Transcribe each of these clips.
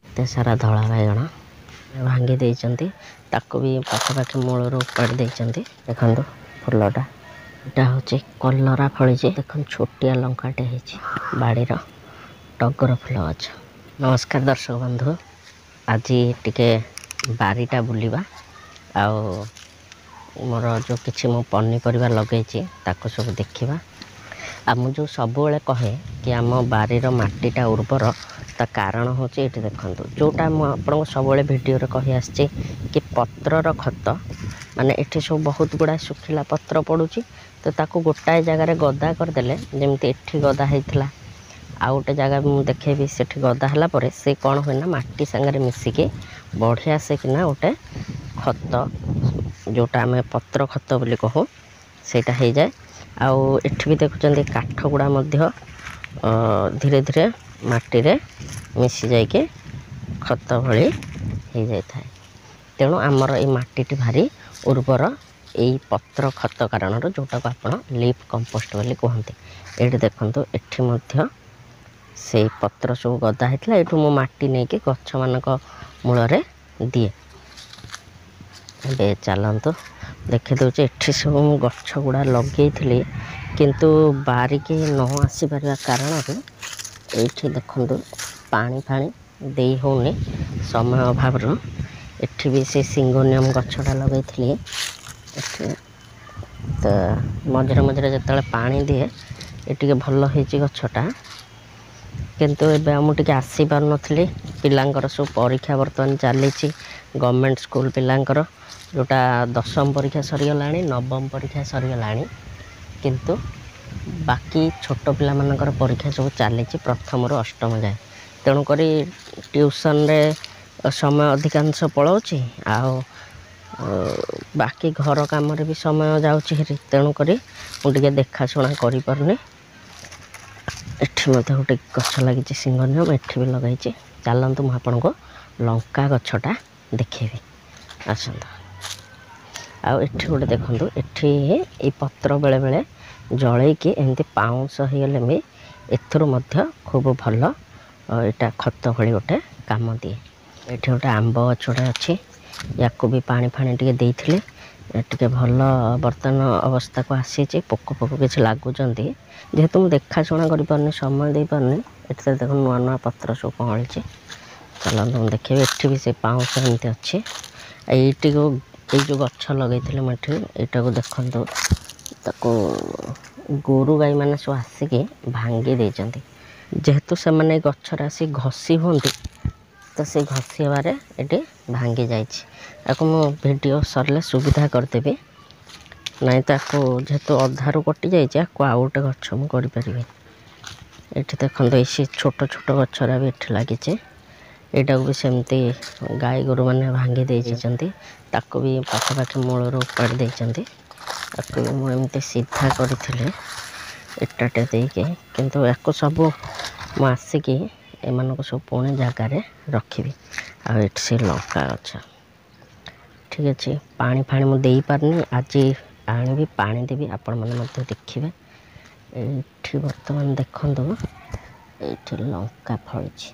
एते सारा धला बैगण भांगी देइचंती ताको भी पाखापाखि मूलर उपाड़ी देइचंती। देखंतु फुलटा एटा होचे कलरा फळीचे देखन छोटिया लंकाटे हेची बाड़ीर टगर फुल गछ। नमस्कार दर्शक बंधु, आज टिके बारीटा बुलिबा आउ मोर जो किछि मो पनीपरिया लगेइछि ताको सब देखिबा। आ मु जो सब बेले कहे कि आम बारीर माटीटा उर्वर ता कारण होचे एठी देखंतु जोटा मु आपन सब बेले वीडियो रे कहि आछि कि पत्रर खत माने एठी सब बहुत गुडा सुखिला पत्र पडुची तो ताको गोटाए जगह रे गदा कर देले जेमति एठी गदा हेइथला आ गोटे जगह मु देखेबी सेठी गदा हला परे से कोन होइना माटी संगे मिसी के बढ़िया से किना गोटे खत जोटा आम पत्र खत बोली कहू सेटा हो जाए। आउ एठी भी देखुचंदी काठ गुड़ा मध्य धीरे धीरे माटी रे मिसी जाए के खत भली हो जाए थाए। तेणु आमर ये माटीटी भारी उर्वर यही पत्र खत कारण जोटा को आपण लीफ कंपोस्ट बोली कहते। ये देखंतु एठी मध्य से पत्र सब गदा होता ये मो माटी नहीं कि गछ मानक मूल रे दिए। बे चलतु देखी दूचे एठी सब मु गछ गुड़ा लगे किंतु बारिकी न आसी पारिबा कारण ये देखंतु पानी फाणी दे होनी समय अभाव एठी भी से सिंगोनियम गछटा लगे तो मझे मझे जो पानी दिए ये भल हो गछटा किंतु एबे मुझे आसी पार नी पिलांकर सब परीक्षा बर्तमान चली गवर्नमेंट स्कूल पिलांकर जोटा 10वीं परीक्षा सरीगला नवम परीक्षा सरीगला किंतु बाकी छोट पिला मानकर परीक्षा सब चली प्रथम रु अष्टम जाए। तेणुक ट्यूशन रे समय अधिकांश पलाउची आ बाकी घर काम रे भी समय जाउची हेरी। तेणुक मुझे देखाशुना करें एठी मते गोटे गछ लगी सिंगनियम एठी भी लगाई। चलतु मुझे आपन को लंका गछटा देखेबी आसत। आउ एठी गोटे देखंतु एठी ए पत्र बेले बेले जलैकी एमती पाउंस होगले भी एथुरु मध्य खूब भल एटा खत भली गोटे काम दिए। एठी गोटे आंब गछटा अच्छी या भी पानी फाणी टिके देइथिले टिके भल बर्तमान अवस्था को आसी पोक पोक किसी लगुंट जेहेतु मुझे देखाशुना कर समय दे पारनी एट देख नुआ नुआ पत्र सब कँली। चलते देखिए एठी भी से पाउंस एमती अच्छी ये जो गछ लगे मुझे यहाँ को देखो ताको गोरु गाई मैंने सब आसिक भांगी देती जेहेतु से मैंने गचर आसी घसी हूँ तो से घसी बारे ये भांगी जाइए। वीडियो सरले सुविधा करदेवी नहीं तो जेहेतु अधारू कटि जाइए आउ गोटे गछ मुझे करें। ये देखो ये छोट छोट गचरा भी ये लगी यहाँ को भी सेमती गाई गोरु मैंने भांगी देती ताको भी पाखापाखि मूलर उपाड़ी देती मुझे सीधा करी इटाटे देके किंतु या सब मु आसिक एम सब पुणी जगार रखी से लंका गछ ठीक अच्छे। पानी फाणी मुझे पारनी आज आनी पानी देवी आपण मैंने देखिए। ये बर्तमान देखु ये लंका फली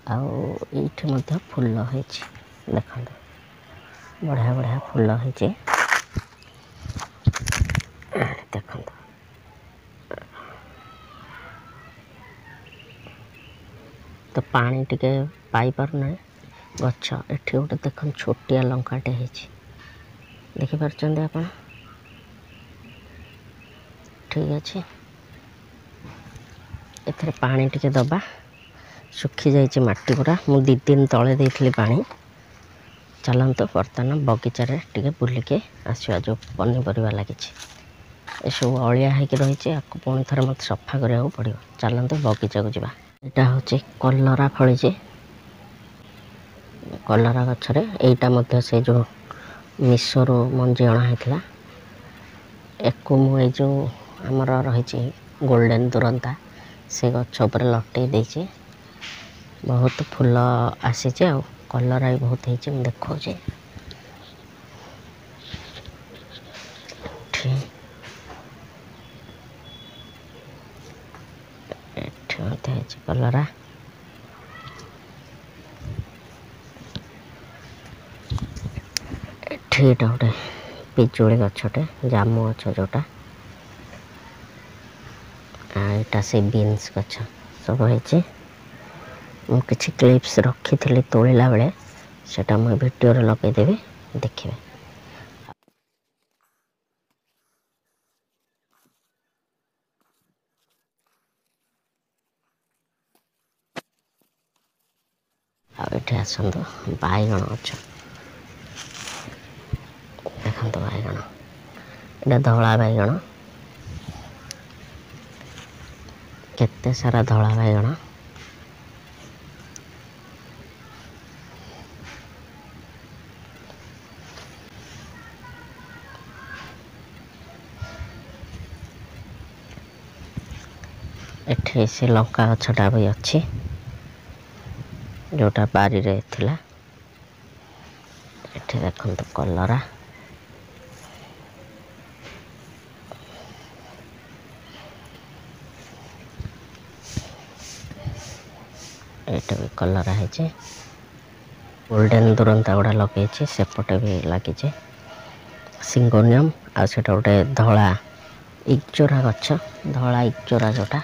आठ फुल हो देख बढ़िया बढ़िया फुल हो देख तो पानी टिके पाई पारना गछ एठी गोटे देख छोटिया लंकाटे है देखिपार आप ठीक अच्छे। एथरे पानी टिके दबा सुखी जाइए माटी पूरा मु 2 दिन तले देती पानी। चलतु बर्तमान बगीचारे टिके बुलिके आसवा जो पनीपरिया लगी सब अलिया होकर रही आपको पुणी थर मत सफा करा पड़ो। चलतु बगीचा को जावा। यहाँ हूँ कलरा फली कलरा गचरे यहाँ से जो मिशोर मंजी अणाई एक मुझे जो आमर रही गोल्डन दुरंता से गछ उपर लटे देचे बहुत फूल आसी कलरा भी बहुत हो देखा कलरा ଏଠି ଏଇଟା ଗୋଟେ ପିଜୁଳି ଗଛଟେ, ଜାମୁ ଗଛ ଯେଉଁଟା, ଏଇଟା ସେ ବିନ୍ସ ଗଛ ସବୁ ହେଇଛି। ମୁଁ କିଛି କ୍ଲିପ୍ସ ରଖିଥିଲି ତୋଳିଲା ବେଳେ, ସେଟା ମୁଁ ଭିଡ଼ିଓରେ ଲଗେଇଦେବି, ଦେଖିବେ। ଆଉ ଏଠି ଆସନ୍ତୁ, ବାଇଗଣ ଗଛ ଦେଖନ୍ତୁ, ବାଇଗଣ, ଏଇଟା ଧଳା ବାଇଗଣ, କେତେ ସାରା ଧଳା ବାଇଗଣ। ଏଠି ସେ ଲଙ୍କା ଗଛଟା ବି ଅଛି, ଯେଉଁଟା ବାରିରେ ଥିଲା। ଏଠି ଦେଖନ୍ତୁ କଲରା, ଏଇଟା ବି କଲରା ହେଇଛି। ଗୋଲ୍ଡେନ୍ ଦୁରନ୍ତା ଗୁଡ଼ା ଲଗେଇଛି, ସେପଟେ ବି ଲାଗିଛି ସିଙ୍ଗୋନିୟମ୍। ଆଉ ସେଟା ଗୋଟେ ଧଳା ଇଗଚୋରା ଗଛ, ଧଳା ଇଗଚୋରା ଯେଉଁଟା।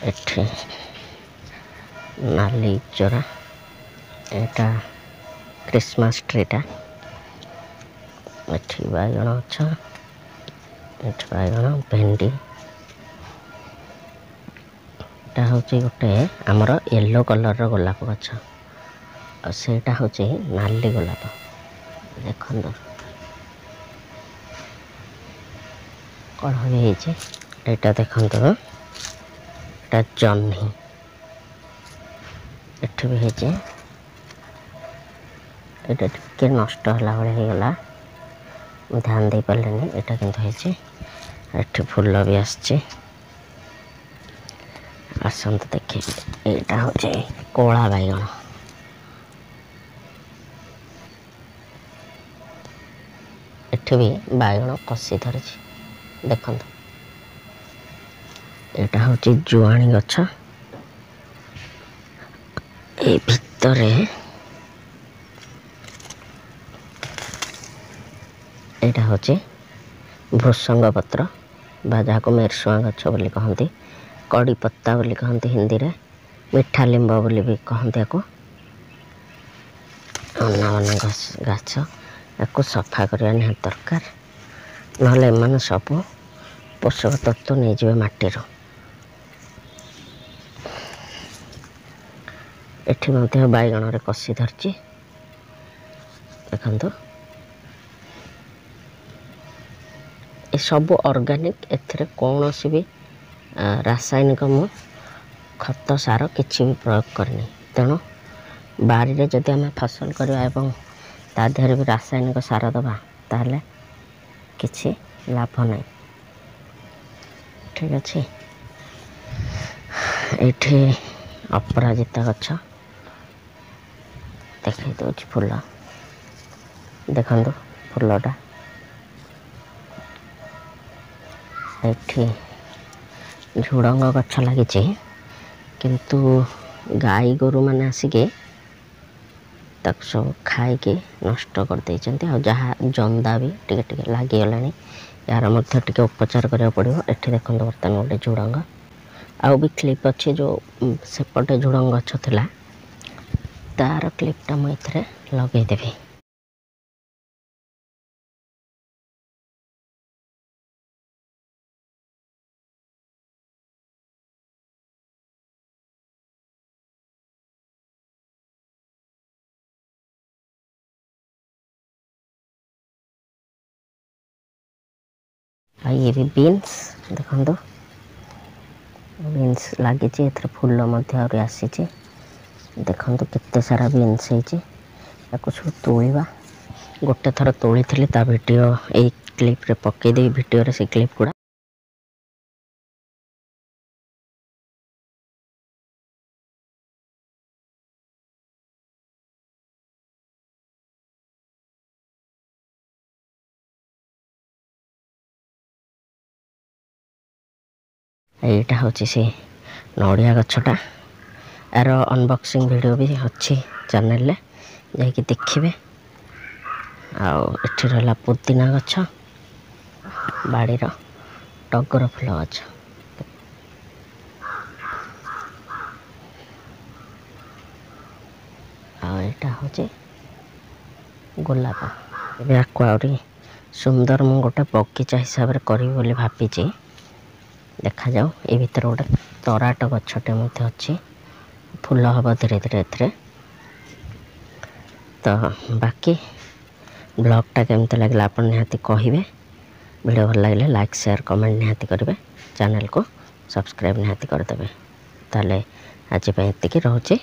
ଏଠି ନାଲି ଇଗଚୋରା, ଏଇଟା କ୍ରିସମାସ ଟ୍ରିଟା। ଏଠି ବାଇଗଣ ଗଛ, ଏଠି ବାଇଗଣ, ଭେଣ୍ଡି। ଏଇଟା ହେଉଛି ଗୋଟେ ଆମର ୟେଲୋ କଲର୍ର ଗୋଲାପ ଗଛ, ଆଉ ସେଇଟା ହେଉଛି ନାଲି ଗୋଲାପ। ଦେଖନ୍ତୁ କଢ଼ ବି ହେଇଛି। ଏଇଟା ଦେଖନ୍ତୁ, ଏଇଟା ଜହ୍ନି, ଏଠି ବି ହେଇଛି। ଏଇଟା ଟିକେ ନଷ୍ଟ ହେଲା ଭଳି ହେଇଗଲା, ମୁଁ ଧ୍ୟାନ ଦେଇପାରିଲିନି। ଏଇଟା କିନ୍ତୁ ହେଇଛି। ଏଠି ଫୁଲ ବି ଆସିଛି, ଆସନ୍ତୁ ଦେଖିବେ। ଏଇଟା ହେଉଛି କଳା ବାଇଗଣ, ଏଠି ବି ବାଇଗଣ କଷି ଧରିଛି, ଦେଖନ୍ତୁ। ଏଇଟା ହେଉଛି ଜୁଆଣି ଗଛ, ଏଇ ଭିତରେ ଏଇଟା ହେଉଛି ଭୃଷଙ୍ଗ ପତ୍ର, ବା ଯାହାକୁ ମେରସୁଆଁ ଗଛ ବୋଲି କହନ୍ତି, କଡ଼ି ପତ୍ତା ବୋଲି କହନ୍ତି ହିନ୍ଦୀରେ, ମିଠା ଲିମ୍ବ ବୋଲି ବି କହନ୍ତି ୟାକୁ। ଅନାବନା ଗଛ, ୟାକୁ ସଫା କରିବା ନିହାତି ଦରକାର, ନହେଲେ ଏମାନେ ସବୁ ପୋଷକ ତତ୍ତ୍ୱ ନେଇଯିବେ ମାଟିରୁ। ଏଠି ମଧ୍ୟ ବାଇଗଣରେ କଷି ଧରିଛି, ଦେଖନ୍ତୁ। ଏସବୁ ଅର୍ଗାନିକ୍, ଏଥିରେ କୌଣସି ବି ରାସାୟନିକ ମୁଁ ଖତ ସାର କିଛି ବି ପ୍ରୟୋଗ କରିନି। ତେଣୁ ବାରିରେ ଯଦି ଆମେ ଫସଲ କରିବା ଏବଂ ତା ଦେହରେ ବି ରାସାୟନିକ ସାର ଦେବା, ତାହେଲେ କିଛି ଲାଭ ନାହିଁ। ଠିକ୍ ଅଛି। ଏଇଠି ଅପରାଜିତା ଗଛ, ଦେଖାଇ ଦେଉଛି ଫୁଲ, ଦେଖନ୍ତୁ ଫୁଲଟା। ଏଠି ଝୁଡ଼ଙ୍ଗ ଗଛ ଲାଗିଛି, କିନ୍ତୁ ଗାଈ ଗୋରୁମାନେ ଆସିକି ତାକୁ ସବୁ ଖାଇକି ନଷ୍ଟ କରିଦେଇଛନ୍ତି। ଆଉ ଯାହା ଜନ୍ଦା ବି ଟିକେ ଟିକେ ଲାଗିଗଲାଣି, ଏହାର ମଧ୍ୟ ଟିକେ ଉପଚାର କରିବାକୁ ପଡ଼ିବ। ଏଠି ଦେଖନ୍ତୁ ବର୍ତ୍ତମାନ ଗୋଟେ ଝୁଡ଼ଙ୍ଗ, ଆଉ ବି କ୍ଲିପ୍ ଅଛି ଯେଉଁ ସେପଟେ ଝୁଡ଼ଙ୍ଗ ଗଛ ଥିଲା, ତାର କ୍ଲିପ୍ଟା ମୁଁ ଏଥିରେ ଲଗେଇଦେବି। ଆଉ ଇଏ ବି ବିନ୍ସ, ଦେଖନ୍ତୁ ବିନ୍ସ ଲାଗିଛି, ଏଥିରେ ଫୁଲ ମଧ୍ୟ ଆହୁରି ଆସିଛି। ଦେଖନ୍ତୁ କେତେ ସାରା ବିନ୍ସ ହେଇଛି, ତାକୁ ସବୁ ତୋଳିବା। ଗୋଟେ ଥର ତୋଳିଥିଲି, ତା ଭିଡ଼ିଓ ଏଇ କ୍ଲିପ୍ରେ ପକେଇଦେବି, ଭିଡ଼ିଓରେ ସେ କ୍ଲିପ୍ ଗୁଡ଼ା। ଏଇଟା ହେଉଛି ସେ ନଡ଼ିଆ ଗଛଟା, ଏହାର ଅନବକ୍ସିଂ ଭିଡ଼ିଓ ବି ଅଛି ଚ୍ୟାନେଲରେ, ଯାଇକି ଦେଖିବେ। ଆଉ ଏଠି ରହିଲା ପୁଦିନା ଗଛ, ବାଡ଼ିର ଟଗର ଫୁଲ ଗଛ। ଆଉ ଏଇଟା ହେଉଛି ଗୋଲାପ। ଏବେ ଆକୁ ଆହୁରି ସୁନ୍ଦର ମୁଁ ଗୋଟେ ବଗିଚା ହିସାବରେ କରିବି ବୋଲି ଭାବିଛି। ଦେଖାଯାଉ। ଏ ଭିତରେ ଗୋଟେ ତରାଟ ଗଛଟେ ମଧ୍ୟ ଅଛି, ଫୁଲ ହେବ ଧୀରେ ଧୀରେ ଏଥିରେ। ତ ବାକି ବ୍ଲଗ୍ଟା କେମିତି ଲାଗିଲା ଆପଣ ନିହାତି କହିବେ। ଭିଡ଼ିଓ ଭଲ ଲାଗିଲେ ଲାଇକ୍ ସେୟାର କମେଣ୍ଟ ନିହାତି କରିବେ, ଚ୍ୟାନେଲକୁ ସବସ୍କ୍ରାଇବ୍ ନିହାତି କରିଦେବେ। ତାହେଲେ ଆଜି ପାଇଁ ଏତିକି ରହୁଛି।